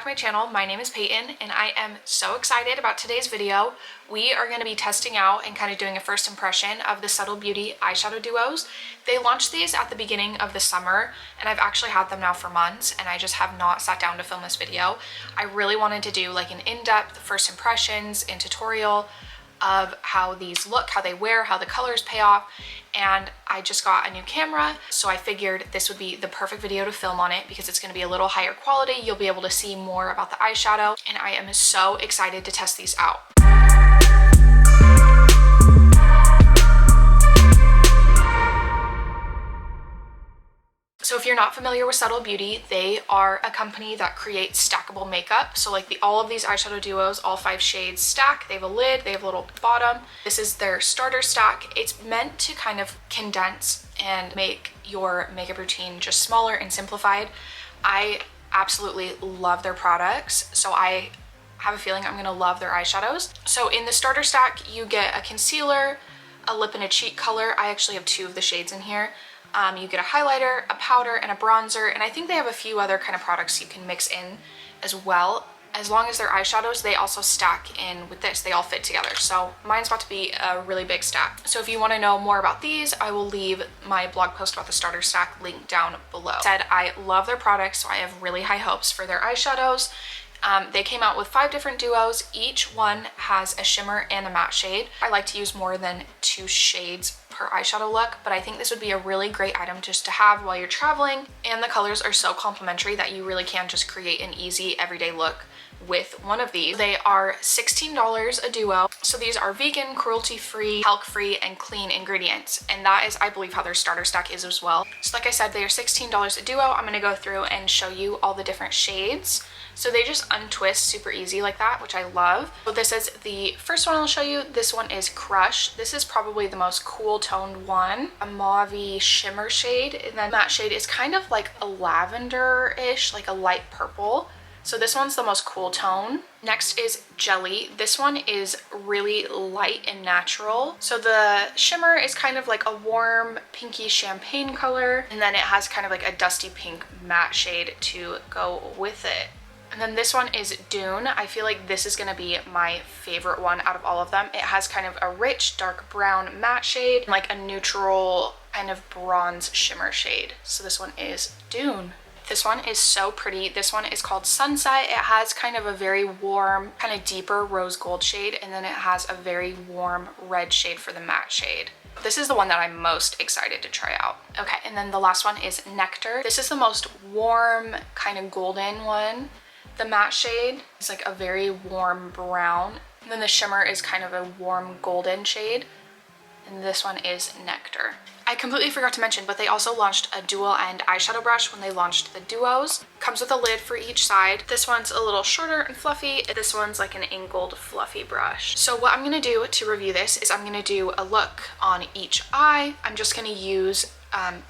back to my channel. My name is Peyton and I am so excited about today's video. We are going to be testing out and kind of doing a first impression of the Subtle Beauty eyeshadow duos. They launched these at the beginning of the summer and I've actually had them now for months and I just have not sat down to film this video. I really wanted to do like an in-depth first impressions and tutorial of how these look, how they wear, how the colors pay off, and I just got a new camera, so I figured this would be the perfect video to film on it because it's going to be a little higher quality. You'll be able to see more about the eyeshadow, and I am so excited to test these out. So if you're not familiar with Subtle Beauty, they are a company that creates stackable makeup. So like all of these eyeshadow duos, all 5 shades stack. They have a lid, they have a little bottom. This is their starter stack. It's meant to kind of condense and make your makeup routine just smaller and simplified. I absolutely love their products, so I have a feeling I'm gonna love their eyeshadows. So in the starter stack, you get a concealer, a lip and a cheek color. I actually have 2 of the shades in here. You get a highlighter, a powder, and a bronzer, and I think they have a few other kind of products you can mix in as well. As long as they're eyeshadows, they also stack in with this. They all fit together. So mine's about to be a really big stack. So if you want to know more about these, I will leave my blog post about the starter stack link down below. I love their products, so I have really high hopes for their eyeshadows. They came out with 5 different duos. Each one has a shimmer and a matte shade. I like to use more than 2 shades per eyeshadow look, but I think this would be a really great item just to have while you're traveling, and the colors are so complementary that you really can just create an easy everyday look with one of these. They are $16 a duo. So these are vegan, cruelty-free, talc-free, and clean ingredients. And that is, I believe, how their starter stack is as well. So like I said, they are $16 a duo. I'm gonna go through and show you all the different shades. So they just untwist super easy like that, which I love. So this is the first one I'll show you. This one is Crush. This is probably the most cool toned one. A mauve-y shimmer shade. And then that shade is kind of like a lavender-ish, like a light purple. So this one's the most cool tone. Next is Jelly. This one is really light and natural. So the shimmer is kind of like a warm pinky champagne color, and then it has kind of like a dusty pink matte shade to go with it. And then this one is Dune. I feel like this is gonna be my favorite one out of all of them. It has kind of a rich dark brown matte shade, like a neutral kind of bronze shimmer shade. So this one is Dune. This one is so pretty. This one is called Sunset. It has kind of a very warm, kind of deeper rose gold shade, and then it has a very warm red shade for the matte shade. This is the one that I'm most excited to try out. Okay, and then the last one is Nectar. This is the most warm, kind of golden one. The matte shade is like a very warm brown, and then the shimmer is kind of a warm golden shade, and this one is Nectar. I completely forgot to mention, but they also launched a dual end eyeshadow brush when they launched the duos. Comes with a lid for each side. This one's a little shorter and fluffy. This one's like an angled fluffy brush. So what I'm gonna do to review this is I'm gonna do a look on each eye. I'm just gonna use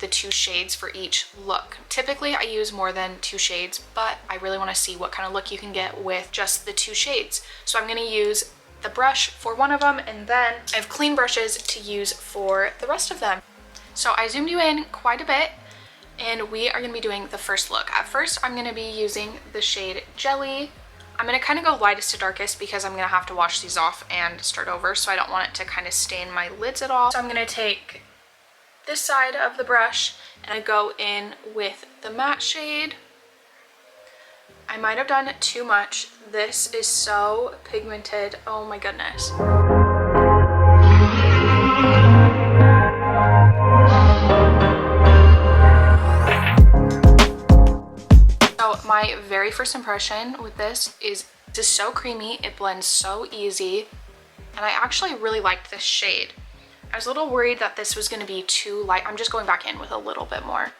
the 2 shades for each look. Typically I use more than 2 shades, but I really want to see what kind of look you can get with just the 2 shades. So I'm going to use the brush for one of them, and then I have clean brushes to use for the rest of them. So I zoomed you in quite a bit, and we are going to be doing the first look. At first I'm going to be using the shade Jelly. I'm going to kind of go lightest to darkest because I'm going to have to wash these off and start over, so I don't want it to kind of stain my lids at all. So I'm going to take this side of the brush and I go in with the matte shade. I might have done too much. This is so pigmented. Oh my goodness. So my very first impression with this is so creamy. It blends so easy, and I actually really liked this shade. I was a little worried that this was going to be too light. I'm just going back in with a little bit more.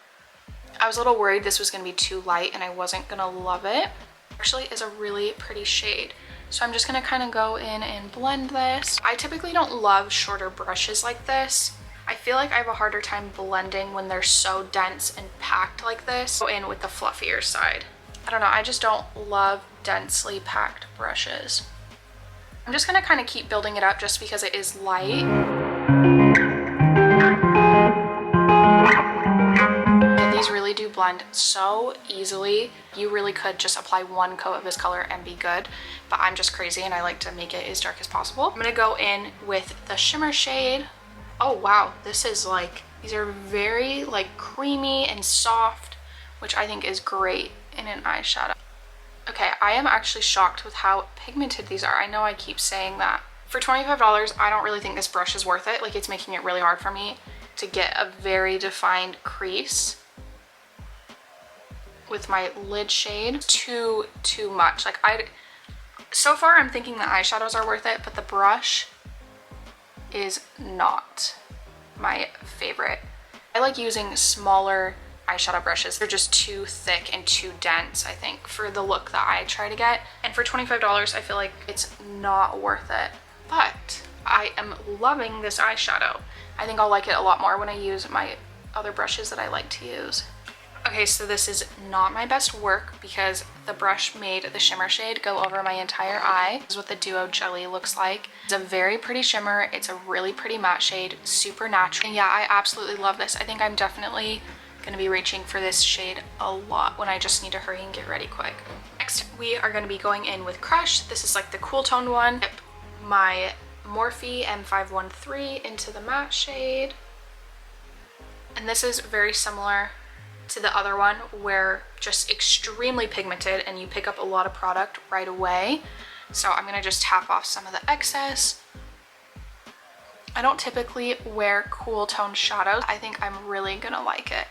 I was a little worried this was going to be too light and I wasn't going to love it. Actually, is a really pretty shade. So I'm just going to kind of go in and blend this. I typically don't love shorter brushes like this. I feel like I have a harder time blending when they're so dense and packed like this. Go in with the fluffier side. I don't know, I just don't love densely packed brushes. I'm just going to kind of keep building it up just because it is light. These really do blend so easily. You really could just apply one coat of this color and be good, but I'm just crazy and I like to make it as dark as possible. I'm gonna go in with the shimmer shade. Oh wow, this is like, these are very like creamy and soft, which I think is great in an eyeshadow. Okay, I am actually shocked with how pigmented these are. I know I keep saying that. For $25, I don't really think this brush is worth it. Like, it's making it really hard for me to get a very defined crease with my lid shade. Too much. Like, so far I'm thinking the eyeshadows are worth it, but the brush is not my favorite. I like using smaller eyeshadow brushes. They're just too thick and too dense, I think, for the look that I try to get. And for $25, I feel like it's not worth it. But I am loving this eyeshadow. I think I'll like it a lot more when I use my other brushes that I like to use. Okay, so this is not my best work because the brush made the shimmer shade go over my entire eye. This is what the Duo Jelly looks like. It's a very pretty shimmer. It's a really pretty matte shade, super natural. And yeah, I absolutely love this. I think I'm definitely gonna be reaching for this shade a lot when I just need to hurry and get ready quick. Next, we are gonna be going in with Crush. This is like the cool toned one. Dip my Morphe M513 into the matte shade. And this is very similar to the other one, where just extremely pigmented and you pick up a lot of product right away. So I'm gonna just tap off some of the excess. I don't typically wear cool toned shadows. I think I'm really gonna like it.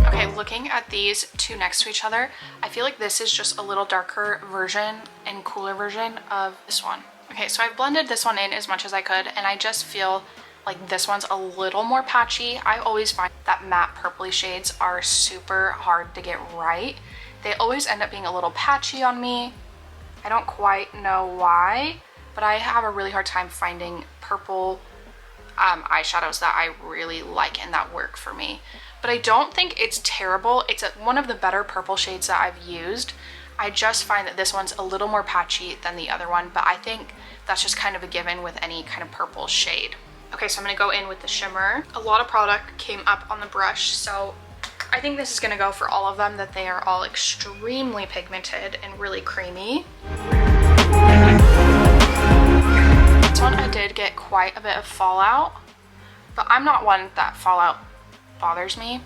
Okay, looking at these two next to each other, I feel like this is just a little darker version and cooler version of this one. Okay, so I've blended this one in as much as I could, and I just feel like this one's a little more patchy. I always find that matte purpley shades are super hard to get right. They always end up being a little patchy on me. I don't quite know why, but I have a really hard time finding purple eyeshadows that I really like and that work for me. But I don't think it's terrible. It's one of the better purple shades that I've used. I just find that this one's a little more patchy than the other one, but I think that's just kind of a given with any kind of purple shade. Okay, so I'm gonna go in with the shimmer. A lot of product came up on the brush, so I think this is gonna go for all of them, that they are all extremely pigmented and really creamy. This one I did get quite a bit of fallout, but I'm not one that fallout bothers me.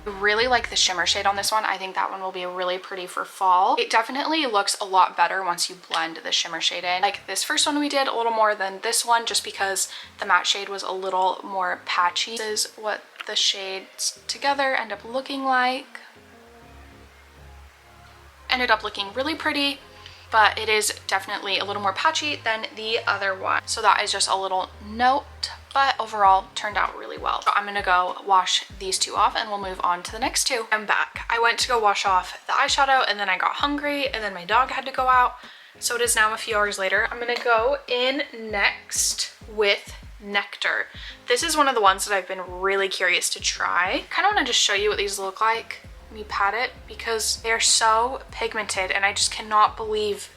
I really like the shimmer shade on this one. I think that one will be really pretty for fall. It definitely looks a lot better once you blend the shimmer shade in. Like this first one we did a little more than this one, just because the matte shade was a little more patchy. This is what the shades together end up looking like. Ended up looking really pretty, but it is definitely a little more patchy than the other one. So that is just a little note, but overall turned out really well. So I'm gonna go wash these two off and we'll move on to the next two. I'm back. I went to go wash off the eyeshadow and then I got hungry and then my dog had to go out. So it is now a few hours later. I'm gonna go in next with Nectar. This is one of the ones that I've been really curious to try. Kind of want to just show you what these look like. Let me pat it because they are so pigmented and I just cannot believe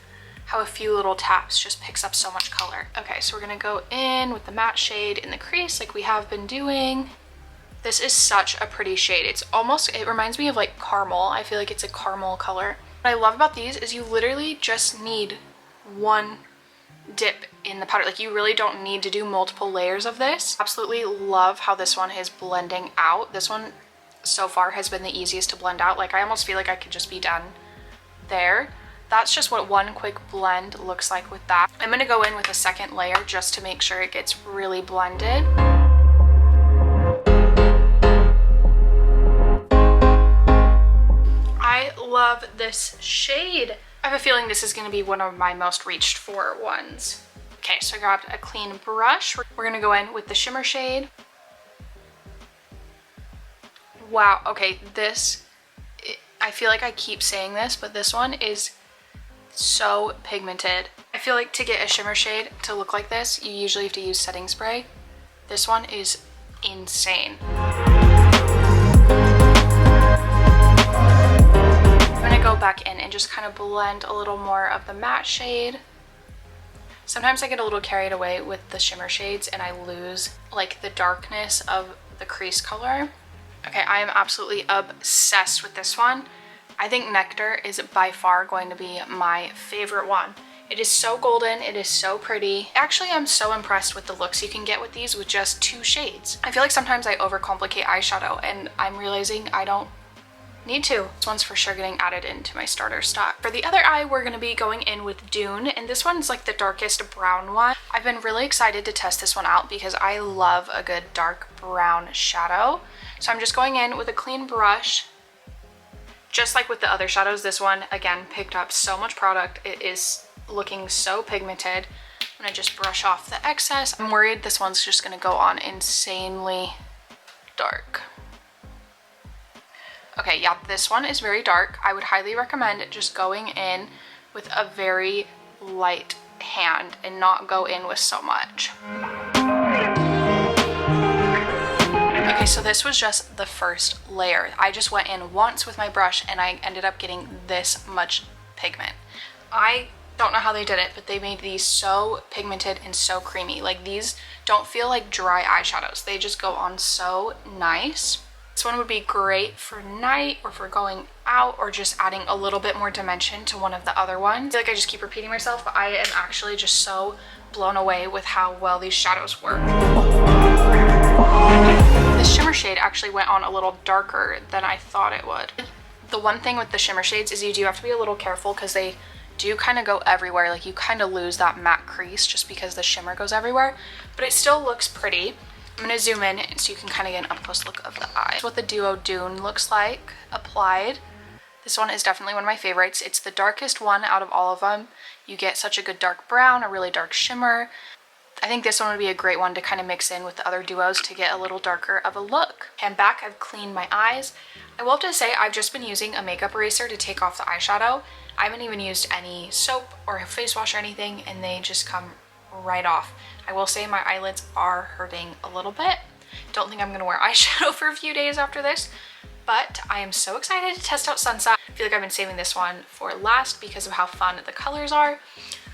how a few little taps just picks up so much color. Okay, so we're gonna go in with the matte shade in the crease like we have been doing. This is such a pretty shade. It's almost, it reminds me of like caramel. I feel like it's a caramel color. What I love about these is you literally just need one dip in the powder. Like you really don't need to do multiple layers of this. Absolutely love how this one is blending out. This one so far has been the easiest to blend out. Like I almost feel like I could just be done there. That's just what one quick blend looks like with that. I'm gonna go in with a second layer just to make sure it gets really blended. I love this shade. I have a feeling this is gonna be one of my most reached for ones. Okay, so I grabbed a clean brush. We're gonna go in with the shimmer shade. Wow, okay, this, I feel like I keep saying this, but this one is so pigmented. I feel like to get a shimmer shade to look like this, you usually have to use setting spray. This one is insane. I'm gonna go back in and just kind of blend a little more of the matte shade. Sometimes I get a little carried away with the shimmer shades and I lose like the darkness of the crease color. Okay, I am absolutely obsessed with this one. I think Nectar is by far going to be my favorite one. It is so golden, it is so pretty. Actually, I'm so impressed with the looks you can get with these with just 2 shades. I feel like sometimes I overcomplicate eyeshadow and I'm realizing I don't need to. This one's for sure getting added into my starter stock. For the other eye, we're gonna be going in with Dune, and this one's like the darkest brown one. I've been really excited to test this one out because I love a good dark brown shadow. So I'm just going in with a clean brush. Just like with the other shadows, this one, again, picked up so much product. It is looking so pigmented. I'm gonna just brush off the excess. I'm worried this one's just gonna go on insanely dark. Okay, yeah, this one is very dark. I would highly recommend just going in with a very light hand and not go in with so much. Okay, so this was just the first layer. I just went in once with my brush and I ended up getting this much pigment. I don't know how they did it, but they made these so pigmented and so creamy. Like, these don't feel like dry eyeshadows. They just go on so nice. This one would be great for night or for going out or just adding a little bit more dimension to one of the other ones. I feel like I just keep repeating myself, but I am actually just so blown away with how well these shadows work. The shimmer shade actually went on a little darker than I thought it would. The one thing with the shimmer shades is you do have to be a little careful because they do kind of go everywhere. Like, you kind of lose that matte crease just because the shimmer goes everywhere, but it still looks pretty. I'm going to zoom in so you can kind of get an up-close look of the eye. That's what the Duo Dune looks like applied. This one is definitely one of my favorites. It's the darkest one out of all of them. You get such a good dark brown, a really dark shimmer. I think this one would be a great one to kind of mix in with the other duos to get a little darker of a look. Okay, I'm back. I've cleaned my eyes. I will have to say I've just been using a makeup eraser to take off the eyeshadow. I haven't even used any soap or face wash or anything, and they just come right off. I will say my eyelids are hurting a little bit. Don't think I'm gonna wear eyeshadow for a few days after this, but I am so excited to test out Sunset. I feel like I've been saving this one for last because of how fun the colors are.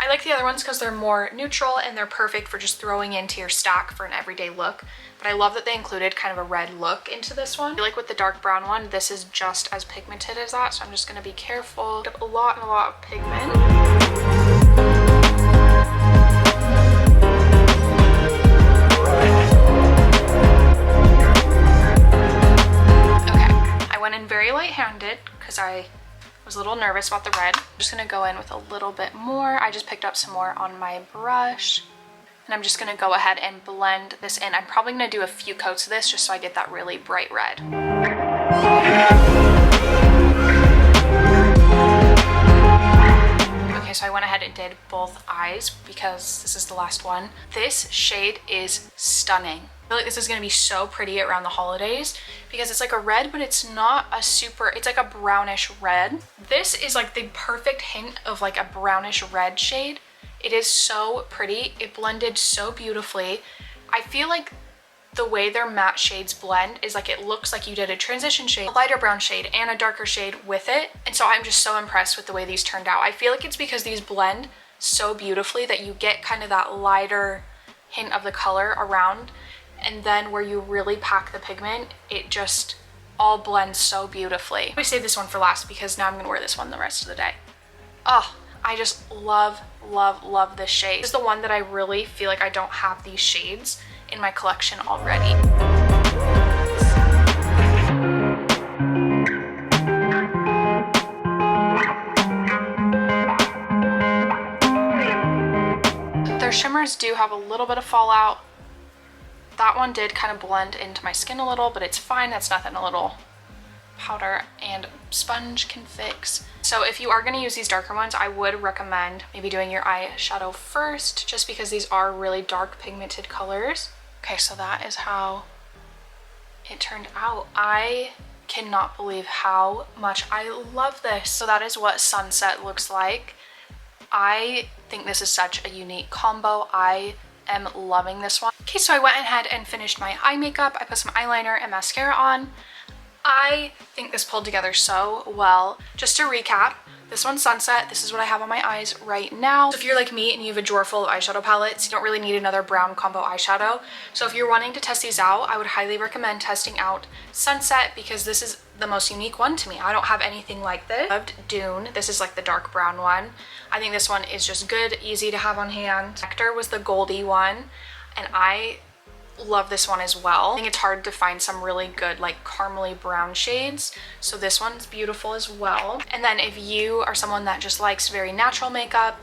I like the other ones because they're more neutral and they're perfect for just throwing into your stack for an everyday look. But I love that they included kind of a red look into this one. I feel like with the dark brown one, this is just as pigmented as that, so I'm just gonna be careful. A lot of pigment. Very light-handed because I was a little nervous about the red. I'm just gonna go in with a little bit more. I just picked up some more on my brush and I'm just gonna go ahead and blend this in. I'm probably gonna do a few coats of this just so I get that really bright red. Okay, so I went ahead and did both eyes because this is the last one. This shade is stunning. I feel like this is gonna be so pretty around the holidays because it's like a red, but it's not a super, it's like a brownish red. This is like the perfect hint of like a brownish red shade. It is so pretty. It blended so beautifully. I feel like the way their matte shades blend is like it looks like you did a transition shade, a lighter brown shade, and a darker shade with it. And so I'm just so impressed with the way these turned out. I feel like it's because these blend so beautifully that you get kind of that lighter hint of the color around. And then where you really pack the pigment, it just all blends so beautifully. I saved this one for last because now I'm gonna wear this one the rest of the day. Oh, I just love this shade. This is the one that I really feel like I don't have these shades in my collection already. Their shimmers do have a little bit of fallout. That one did kind of blend into my skin a little, but it's fine. That's nothing a little powder and sponge can fix. So if you are going to use these darker ones, I would recommend maybe doing your eyeshadow first, just because these are really dark pigmented colors. Okay, so that is how it turned out. I cannot believe how much I love this. So that is what Sunset looks like. I think this is such a unique combo. I am loving this one. Okay, so I went ahead and finished my eye makeup. I put some eyeliner and mascara on. I think this pulled together so well. Just to recap, this one's Sunset. This is what I have on my eyes right now. So if you're like me and you have a drawer full of eyeshadow palettes, you don't really need another brown combo eyeshadow. So if you're wanting to test these out, I would highly recommend testing out Sunset because this is the most unique one to me. I don't have anything like this. I loved Dune. This is like the dark brown one. I think this one is just good, easy to have on hand. Nectar was the goldy one, and I love this one as well. I think it's hard to find some really good like caramely brown shades, so this one's beautiful as well. And then if you are someone that just likes very natural makeup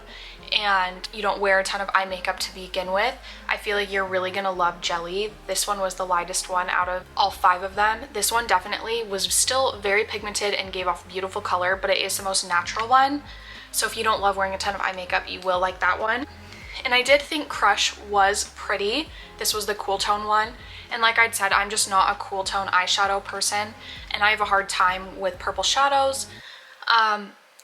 and you don't wear a ton of eye makeup to begin with, I feel like you're really gonna love Jelly. This one was the lightest one out of all 5 of them. This one definitely was still very pigmented and gave off beautiful color, but it is the most natural one. So if you don't love wearing a ton of eye makeup, you will like that one. And I did think Crush was pretty. This was the cool tone one. And like I'd said, I'm just not a cool tone eyeshadow person, and I have a hard time with purple shadows.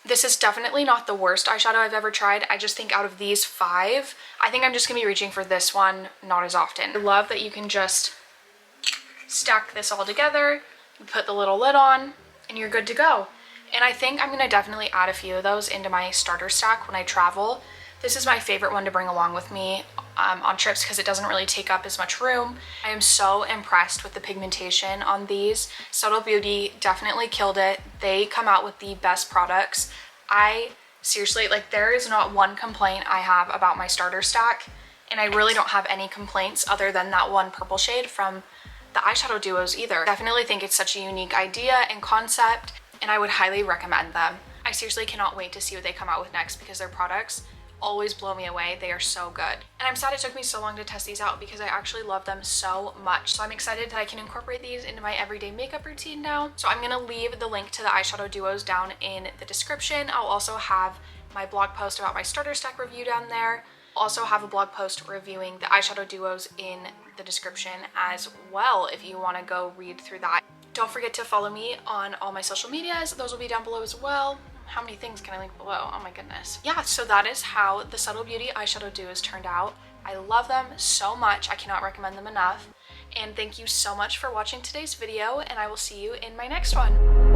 This is definitely not the worst eyeshadow I've ever tried. I just think out of these 5, I think I'm just gonna be reaching for this one not as often. I love that you can just stack this all together, you put the little lid on, and you're good to go. And I think I'm gonna definitely add a few of those into my starter stack when I travel. This is my favorite one to bring along with me on trips because it doesn't really take up as much room. I am so impressed with the pigmentation on these. Subtle Beauty definitely killed it. They come out with the best products. I seriously, like, there is not one complaint I have about my starter stack, and I really don't have any complaints other than that one purple shade from the eyeshadow duos either. Definitely think it's such a unique idea and concept, and I would highly recommend them. I seriously cannot wait to see what they come out with next because their products always blow me away. They are so good. And I'm sad it took me so long to test these out because I actually love them so much. So I'm excited that I can incorporate these into my everyday makeup routine now. So I'm gonna leave the link to the eyeshadow duos down in the description. I'll also have my blog post about my starter stack review down there. I'll also have a blog post reviewing the eyeshadow duos in the description as well if you want to go read through that. Don't forget to follow me on all my social medias. Those will be down below as well. How many things can I link below? Oh my goodness. Yeah, so that is how the Subtle Beauty eyeshadow duos turned out. I love them so much. I cannot recommend them enough. And thank you so much for watching today's video, and I will see you in my next one.